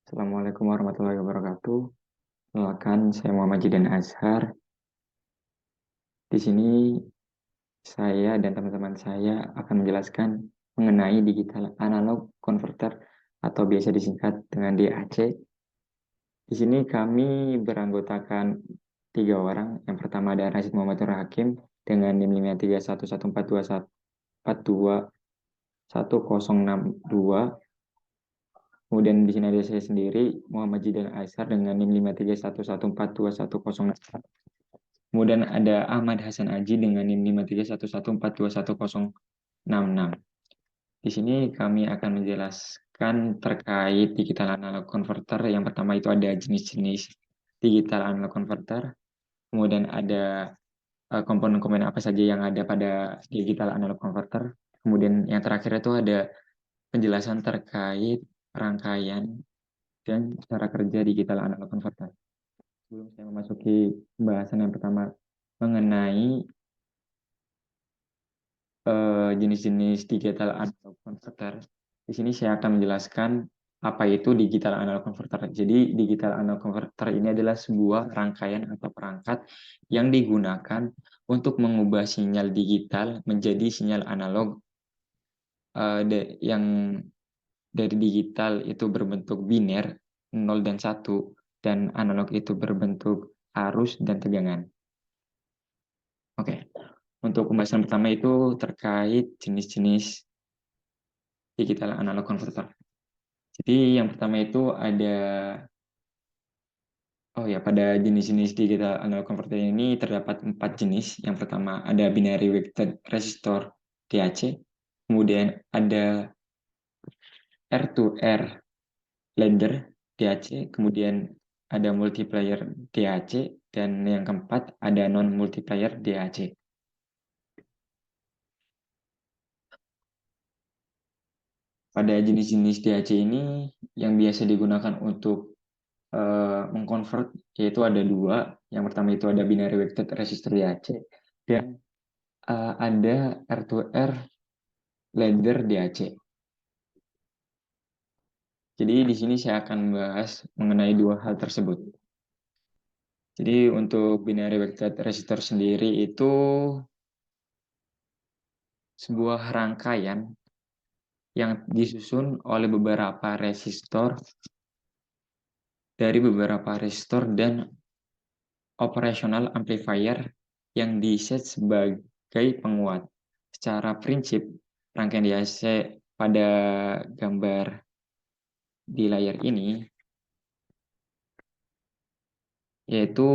Assalamualaikum warahmatullahi wabarakatuh. Perkenalkan, saya Muhammad Jidan Azhar. Di sini saya dan teman-teman saya akan menjelaskan mengenai digital analog converter atau biasa disingkat dengan DAC. Di sini kami beranggotakan 3 orang. Yang pertama ada Rashid Muhammad Nur Hakim dengan NIM 53114211062. Kemudian di sini ada saya sendiri, Muhammad Jidan Azhar dengan NIM 531142110. Kemudian ada Ahmad Hasan Aji dengan NIM 53114211066. Di sini kami akan menjelaskan terkait digital analog converter. Yang pertama itu ada jenis-jenis digital analog converter. Kemudian ada komponen-komponen apa saja yang ada pada digital analog converter. Kemudian yang terakhir itu ada penjelasan terkait rangkaian dan cara kerja digital analog converter. Sebelum saya memasuki pembahasan yang pertama mengenai jenis-jenis digital analog converter, di sini saya akan menjelaskan apa itu digital analog converter. Jadi digital analog converter ini adalah sebuah rangkaian atau perangkat yang digunakan untuk mengubah sinyal digital menjadi sinyal analog yang dari digital itu berbentuk biner 0 dan 1 dan analog itu berbentuk arus dan tegangan. Oke. Untuk pembahasan pertama itu terkait jenis-jenis digital analog converter. Jadi yang pertama itu ada pada jenis-jenis digital analog converter ini terdapat 4 jenis. Yang pertama ada binary weighted resistor DAC, kemudian ada R2R ladder DAC, kemudian ada multiplier DAC, dan yang keempat ada non multiplier DAC. Pada jenis-jenis DAC ini yang biasa digunakan untuk mengconvert yaitu ada 2. Yang pertama itu ada binary weighted resistor DAC dan ada R2R ladder DAC. Jadi di sini saya akan membahas mengenai 2 hal tersebut. Jadi untuk binary weighted resistor sendiri itu sebuah rangkaian yang disusun oleh beberapa resistor dan operational amplifier yang diset sebagai penguat. Secara prinsip, rangkaian DAC pada gambar di layar ini yaitu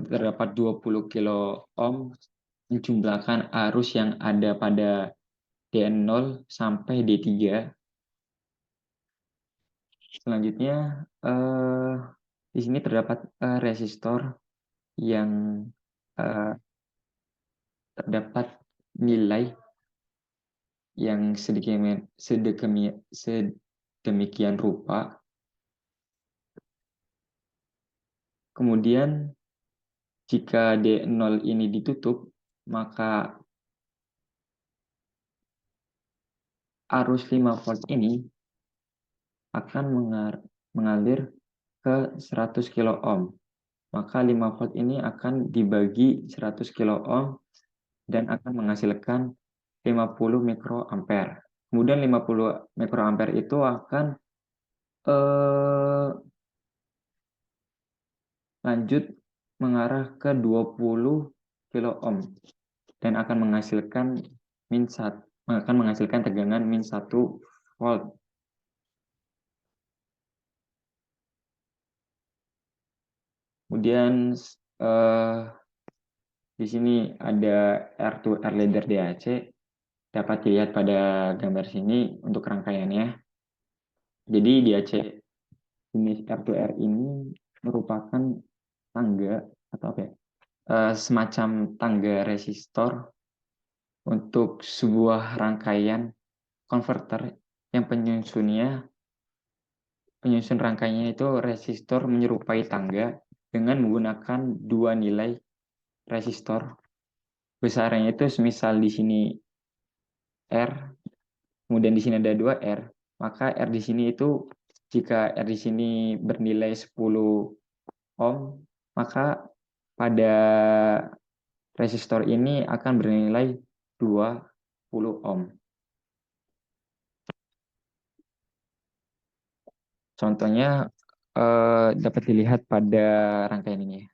terdapat 20 kilo ohm menjumlahkan arus yang ada pada D0 sampai D3. Selanjutnya di sini terdapat resistor yang terdapat nilai yang sedemikian rupa. Kemudian jika D0 ini ditutup, maka arus 5 volt ini akan mengalir ke 100 kilo ohm. Maka 5 volt ini akan dibagi 100 kilo ohm dan akan menghasilkan 50 mikroampere. Kemudian 50 mikroampere itu akan lanjut mengarah ke 20 kilo ohm dan akan menghasilkan tegangan min 1 volt. Kemudian di sini ada R2R ladder DAC, dapat dilihat pada gambar sini untuk rangkaiannya. Jadi DAC jenis R2R ini merupakan tangga atau apa ya? Semacam tangga resistor untuk sebuah rangkaian konverter yang penyusun rangkaiannya itu resistor menyerupai tangga dengan menggunakan 2 nilai resistor. Besarnya itu semisal di sini R, kemudian di sini ada 2 R, maka R di sini itu Jika R di sini bernilai 10 ohm, maka pada resistor ini akan bernilai 20 ohm. Contohnya dapat dilihat pada rangkaian ini.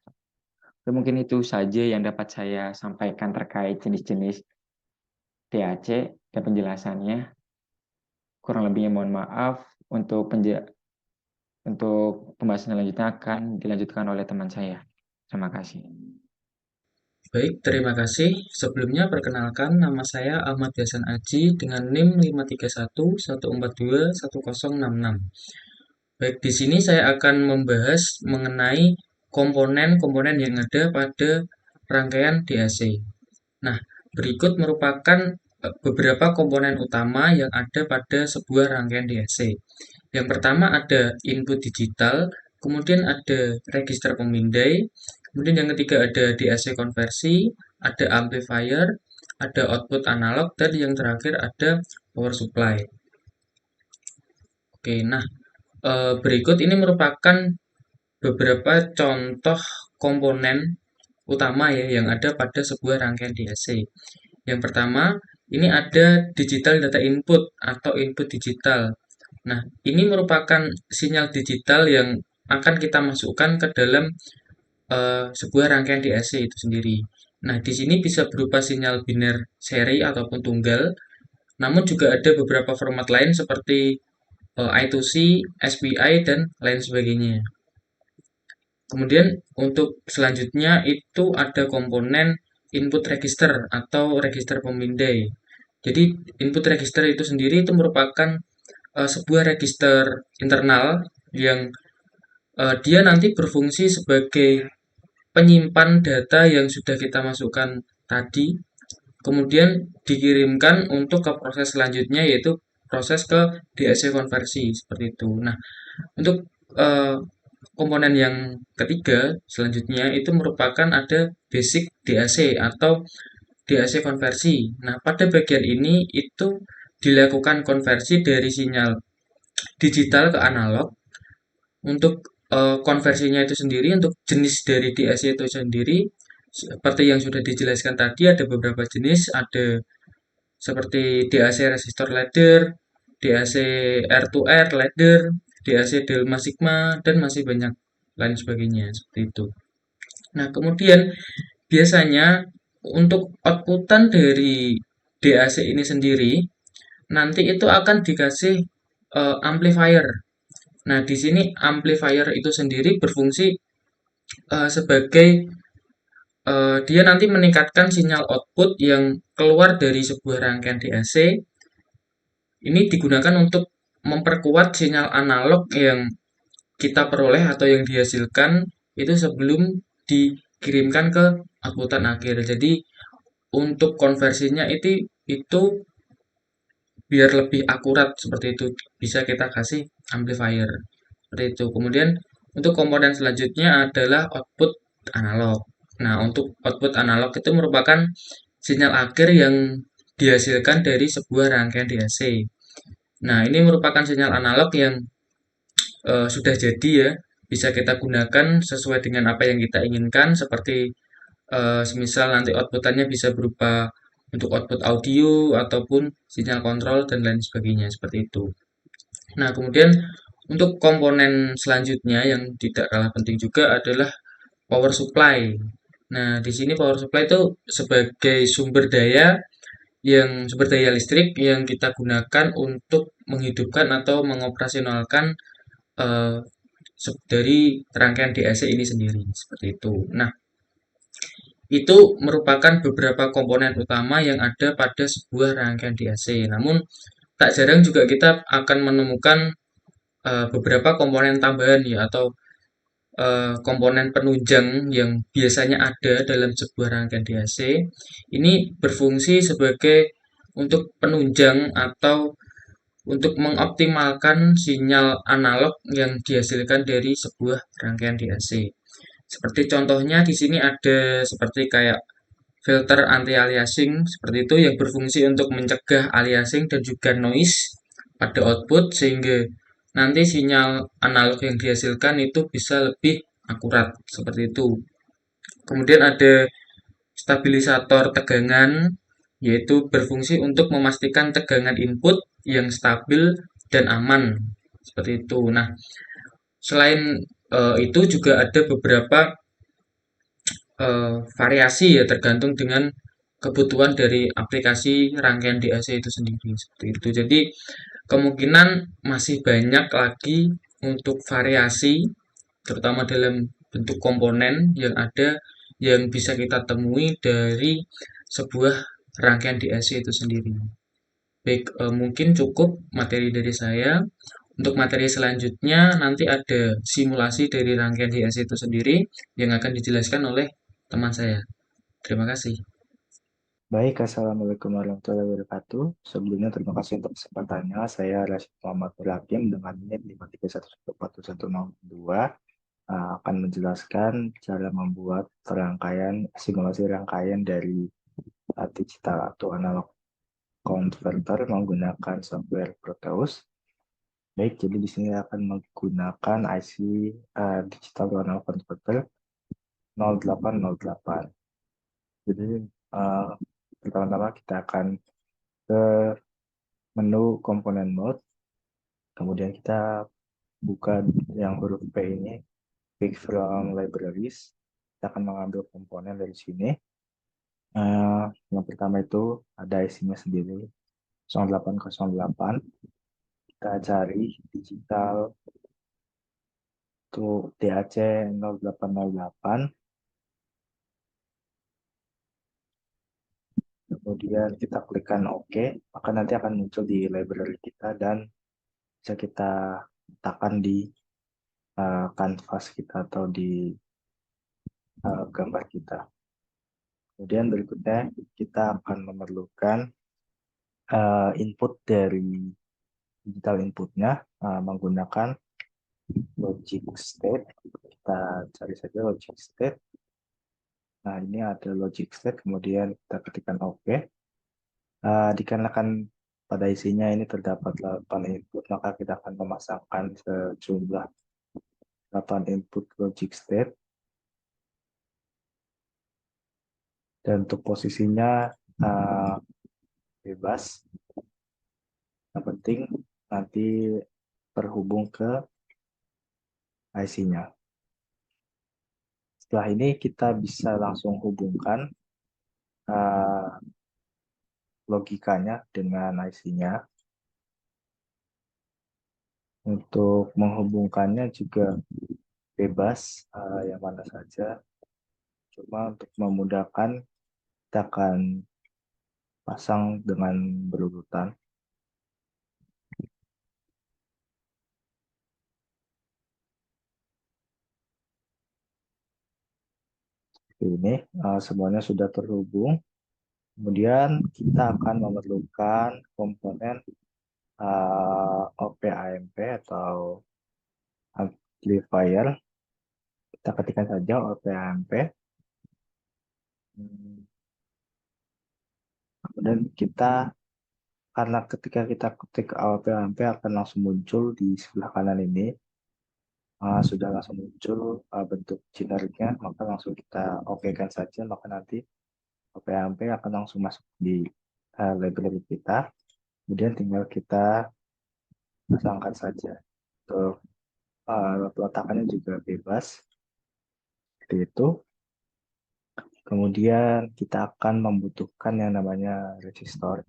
Mungkin itu saja yang dapat saya sampaikan terkait jenis-jenis DAC dan penjelasannya. Kurang lebihnya mohon maaf. Untuk pembahasan selanjutnya akan dilanjutkan oleh teman saya. Terima kasih. Baik, terima kasih. Sebelumnya perkenalkan nama saya Ahmad Yasan Aji dengan NIM 53114210066. Baik, di sini saya akan membahas mengenai komponen-komponen yang ada pada rangkaian DAC. Nah, berikut merupakan beberapa komponen utama yang ada pada sebuah rangkaian DAC. Yang pertama ada input digital, kemudian ada register pemindai, kemudian yang ketiga ada DAC konversi, ada amplifier, ada output analog, dan yang terakhir ada power supply. Oke, nah berikut ini merupakan beberapa contoh komponen utama ya yang ada pada sebuah rangkaian DAC. Yang pertama, ini ada digital data input atau input digital. Nah, ini merupakan sinyal digital yang akan kita masukkan ke dalam sebuah rangkaian DAC itu sendiri. Nah, di sini bisa berupa sinyal biner seri ataupun tunggal, namun juga ada beberapa format lain seperti I2C, SPI, dan lain sebagainya. Kemudian untuk selanjutnya itu ada komponen input register atau register pemindai. Jadi input register itu sendiri itu merupakan sebuah register internal yang dia nanti berfungsi sebagai penyimpan data yang sudah kita masukkan tadi, kemudian dikirimkan untuk ke proses selanjutnya yaitu proses ke DAC konversi seperti itu. Nah, untuk eh, komponen yang ketiga selanjutnya itu merupakan ada basic DAC atau DAC konversi. Nah, pada bagian ini itu dilakukan konversi dari sinyal digital ke analog. Untuk konversinya itu sendiri, untuk jenis dari DAC itu sendiri, seperti yang sudah dijelaskan tadi, ada beberapa jenis, ada seperti DAC resistor ladder, DAC R2R ladder, DAC Delma Sigma, dan masih banyak lain sebagainya, seperti itu. Nah, kemudian biasanya untuk outputan dari DAC ini sendiri, nanti itu akan dikasih amplifier. Nah, di sini amplifier itu sendiri berfungsi sebagai dia nanti meningkatkan sinyal output yang keluar dari sebuah rangkaian DAC. Ini digunakan untuk memperkuat sinyal analog yang kita peroleh atau yang dihasilkan itu sebelum dikirimkan ke outputan akhir. Jadi untuk konversinya itu biar lebih akurat seperti itu bisa kita kasih amplifier seperti itu. Kemudian untuk komponen selanjutnya adalah output analog. Nah, untuk output analog itu merupakan sinyal akhir yang dihasilkan dari sebuah rangkaian DAC. Nah, ini merupakan sinyal analog yang sudah jadi ya, bisa kita gunakan sesuai dengan apa yang kita inginkan seperti semisal nanti outputannya bisa berupa untuk output audio ataupun sinyal kontrol dan lain sebagainya seperti itu. Nah, kemudian untuk komponen selanjutnya yang tidak kalah penting juga adalah power supply. Nah, di sini power supply itu sebagai sumber daya listrik yang kita gunakan untuk menghidupkan atau mengoperasionalkan eh, dari rangkaian DAC ini sendiri seperti itu. Nah, itu merupakan beberapa komponen utama yang ada pada sebuah rangkaian DAC. Namun, tak jarang juga kita akan menemukan beberapa komponen tambahan ya atau komponen penunjang yang biasanya ada dalam sebuah rangkaian DAC. Ini berfungsi sebagai untuk penunjang atau untuk mengoptimalkan sinyal analog yang dihasilkan dari sebuah rangkaian DAC. Seperti contohnya di sini ada seperti kayak filter anti aliasing seperti itu yang berfungsi untuk mencegah aliasing dan juga noise pada output sehingga nanti sinyal analog yang dihasilkan itu bisa lebih akurat seperti itu. Kemudian ada stabilisator tegangan, yaitu berfungsi untuk memastikan tegangan input yang stabil dan aman seperti itu. Nah, selain itu juga ada beberapa variasi ya, tergantung dengan kebutuhan dari aplikasi rangkaian DAC itu sendiri seperti itu. Jadi kemungkinan masih banyak lagi untuk variasi, terutama dalam bentuk komponen yang ada yang bisa kita temui dari sebuah rangkaian DAC itu sendiri. Baik, mungkin cukup materi dari saya. Untuk materi selanjutnya nanti ada simulasi dari rangkaian DAC itu sendiri yang akan dijelaskan oleh teman saya. Terima kasih. Baik, Assalamualaikum warahmatullahi wabarakatuh. Sebelumnya terima kasih untuk kesempatannya. Saya Rashid Muhammad Nur Hakim dengan NIM 531141002 akan menjelaskan cara membuat simulasi rangkaian dari digital atau analog converter menggunakan software Proteus. Baik, jadi di sini akan menggunakan IC digital atau analog converter 0808. Jadi pertama-tama kita akan ke menu komponen mode, kemudian kita buka yang huruf P ini, pick from libraries. Kita akan mengambil komponen dari sini. Yang pertama itu ada isinya sendiri 0808. Kita cari digital untuk DAC 0808. Kemudian kita klikkan OK, maka nanti akan muncul di library kita dan bisa kita letakkan di kanvas kita atau di gambar kita. Kemudian berikutnya kita akan memerlukan input dari digital inputnya menggunakan logic state. Kita cari saja logic state. Nah, ini ada logic state, kemudian kita ketikkan OK. Dikarenakan pada isinya ini terdapat 8 input, maka kita akan memasangkan sejumlah 8 input logic state. Dan untuk posisinya bebas. Yang penting nanti terhubung ke IC-nya. Setelah ini kita bisa langsung hubungkan logikanya dengan IC-nya. Untuk menghubungkannya juga bebas, yang mana saja. Cuma untuk memudahkan, kita akan pasang dengan berurutan. Ini semuanya sudah terhubung. Kemudian kita akan memerlukan komponen OP-AMP atau amplifier. Kita ketikkan saja OP-AMP. Kemudian kita, karena ketika kita ketik OP-AMP akan langsung muncul di sebelah kanan ini. Sudah langsung muncul bentuk generiknya, maka langsung kita OK-kan saja, maka nanti OP-AMP akan langsung masuk di library kita. Kemudian tinggal kita pasangkan saja. Untuk peletakannya juga bebas. Seperti itu. Kemudian kita akan membutuhkan yang namanya resistor.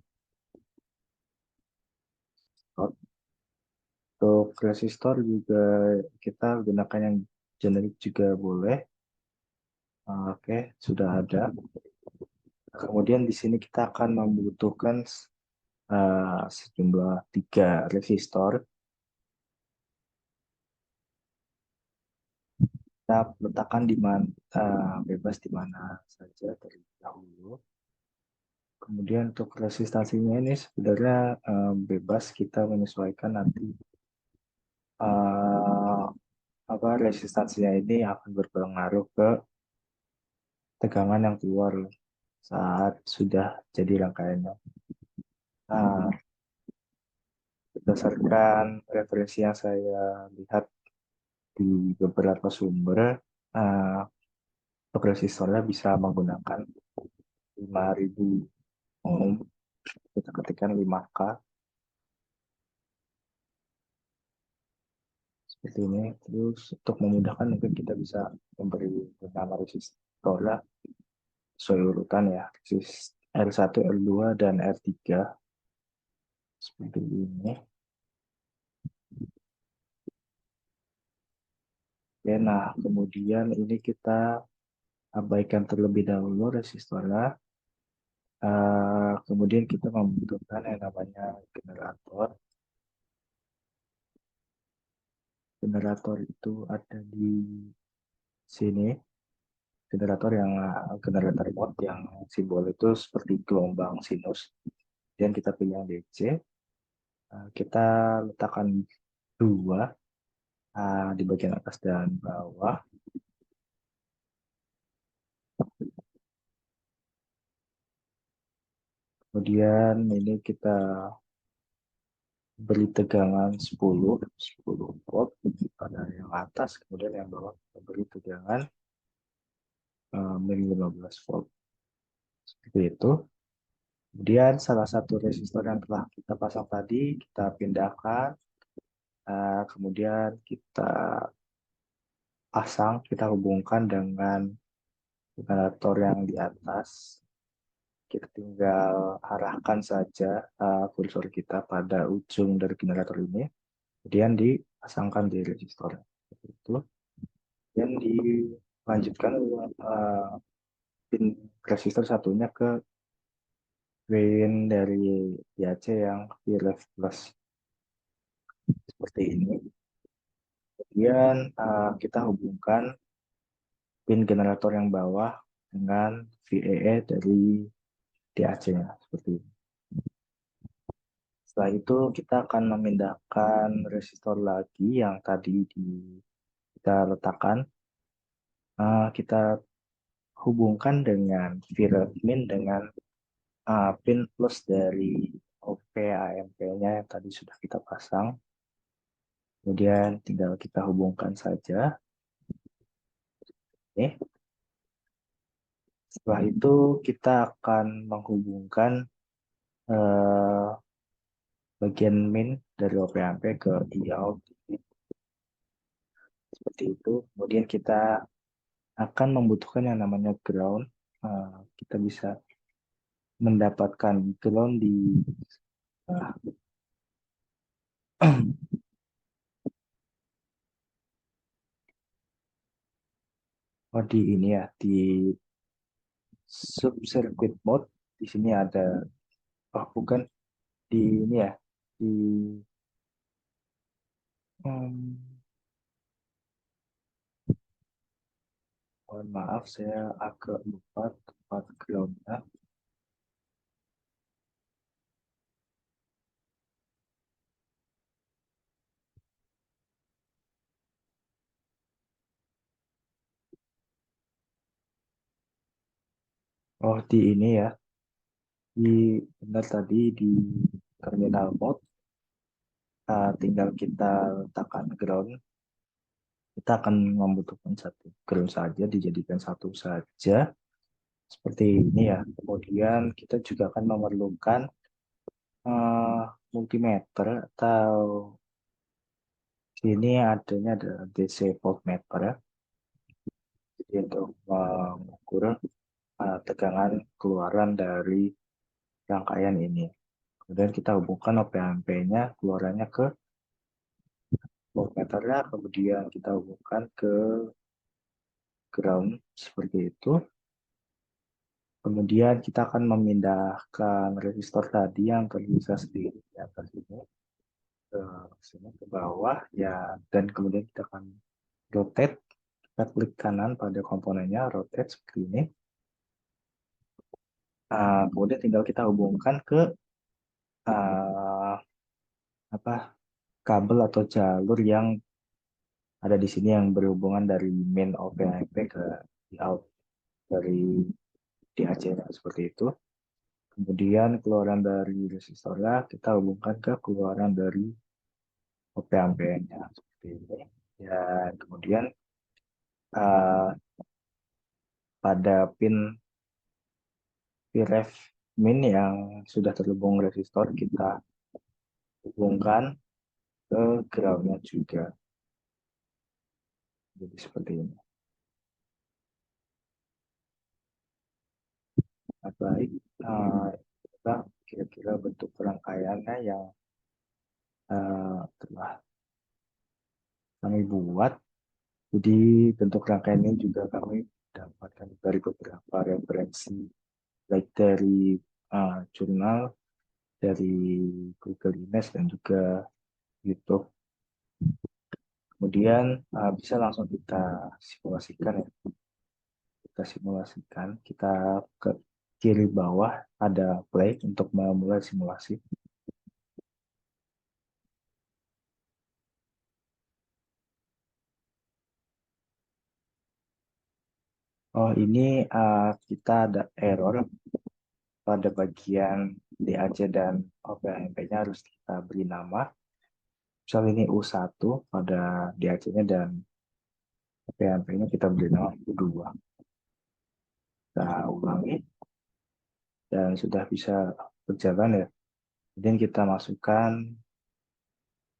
Untuk resistor juga kita gunakan yang generik juga boleh. Oke, sudah ada. Kemudian di sini kita akan membutuhkan sejumlah 3 resistor. Kita letakkan di mana bebas di mana saja terlebih dahulu. Kemudian untuk resistansinya ini sebenarnya bebas, kita menyesuaikan nanti resistansinya ini akan berpengaruh ke tegangan yang keluar saat sudah jadi rangkaiannya. Nah, berdasarkan referensi yang saya lihat di beberapa sumber, untuk resistornya bisa menggunakan 5.000 ohm. Kita ketikkan 5K seperti ini. Terus untuk memudahkan mungkin kita bisa memberi nama resistornya sesuai urutan ya, R1, R2, dan R3 seperti ini. Oke, nah kemudian ini kita abaikan terlebih dahulu resistornya. Kemudian kita membutuhkan yang namanya generator. Generator itu ada di sini. Generator mode yang simbol itu seperti gelombang sinus. Dan kita pilih yang DC. Kita letakkan 2 di bagian atas dan bawah. Kemudian ini kita beri tegangan 10 volt pada yang atas, kemudian yang bawah kita beri tegangan min 15 volt. Seperti itu. Kemudian salah satu resistor yang telah kita pasang tadi kita pindahkan, kemudian kita pasang, kita hubungkan dengan generator yang di atas. Kita tinggal arahkan saja kursor kita pada ujung dari generator ini, kemudian dipasangkan di resistor. Itu. Dan dilanjutkan pin resistor satunya ke pin dari DAC yang VREF plus seperti ini. Kemudian kita hubungkan pin generator yang bawah dengan VEE dari DAC-nya seperti ini. Setelah itu kita akan memindahkan resistor lagi yang tadi kita letakkan. Kita hubungkan dengan VREF min dengan pin plus dari OP AMP-nya yang tadi sudah kita pasang. Kemudian tinggal kita hubungkan saja. Oke. Setelah itu kita akan menghubungkan bagian min dari OP AMP ke Eout. Seperti itu. Kemudian kita akan membutuhkan yang namanya ground. Kita bisa mendapatkan ground di di ini ya, di sub circuit mode. Di sini ada, bukan di ini ya, di mohon maaf saya agak lupa tempat groundnya. Oh, di ini ya, benar tadi di terminal mode. Tinggal kita letakkan ground. Kita akan membutuhkan satu ground saja, dijadikan satu saja seperti ini ya. Kemudian kita juga akan memerlukan multimeter, atau ini adanya adalah DC voltmeter ya. Jadi untuk mengukur tegangan keluaran dari rangkaian ini. Kemudian kita hubungkan OP-AMP-nya keluarannya ke voltmeternya, kemudian kita hubungkan ke ground seperti itu. Kemudian kita akan memindahkan resistor tadi yang terpisah sendiri di atas ini ke sini, ke bawah ya, dan kemudian kita akan rotate. Kita klik kanan pada komponennya, rotate seperti ini. Kemudian tinggal kita hubungkan ke kabel atau jalur yang ada di sini yang berhubungan dari main OP-AMP ke out dari DAC seperti itu. Kemudian keluaran dari resistornya kita hubungkan ke keluaran dari OP ampere-nya seperti ini. Dan kemudian uh, pada pin Vref min yang sudah terhubung resistor kita hubungkan ke ground-nya juga. Jadi seperti ini. Nah, baik, kita kira-kira bentuk rangkaiannya yang telah kami buat. Jadi bentuk rangkaian ini juga kami dapatkan dari beberapa referensi, baik dari jurnal, dari Google Image dan juga YouTube. Kemudian bisa langsung kita simulasikan ya. Kita simulasikan, kita ke kiri bawah ada play untuk memulai simulasi. Oh, ini kita ada error pada bagian DAC dan OPAMP-nya harus kita beri nama. Misal ini U1 pada DAC-nya dan OPAMP-nya kita beri nama U2. Kita ulangi dan sudah bisa berjalan ya. Kemudian kita masukkan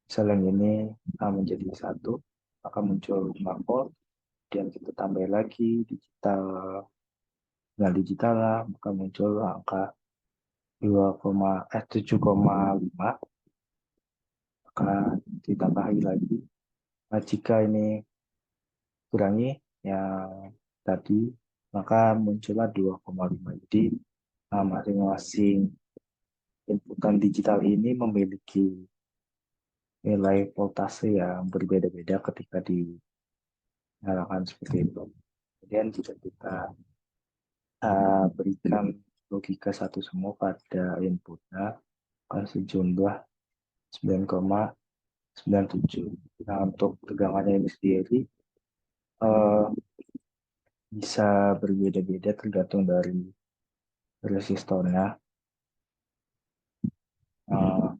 sel yang ini menjadi 1, maka muncul 5 volt. Kemudian kita tambah lagi digital, nah digital lah, maka muncul angka 7,5, maka ditambahi lagi. Nah, jika ini kurangi yang tadi, maka muncullah 2,5. Jadi masing-masing inputan digital ini memiliki nilai voltase yang berbeda-beda ketika dinyalakan seperti itu. Kemudian jika kita berikan logika satu semua pada inputnya akan sejumlah 9,97. Nah, untuk tegangannya ini sendiri bisa berbeda-beda tergantung dari resistornya.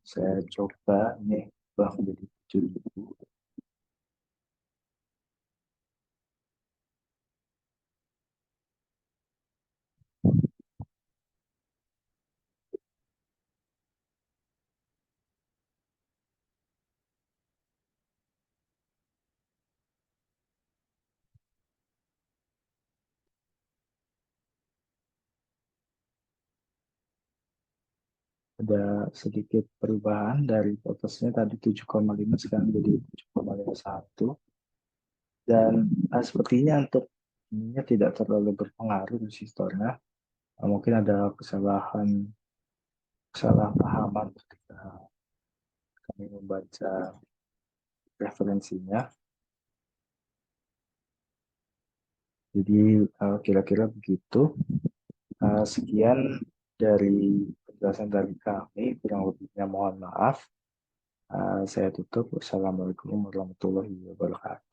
Saya coba ini bahwa menjadi 7.000. Ada sedikit perubahan dari voltasenya tadi 7,5 sekarang jadi 7,51. Dan sepertinya untuk ininya tidak terlalu berpengaruh resistornya. Mungkin ada kesalahpahaman ketika kami membaca referensinya. Jadi kira-kira begitu. Sekian dari penjelasan dari kami, kurang lebihnya mohon maaf. Saya tutup. Wassalamualaikum warahmatullahi wabarakatuh.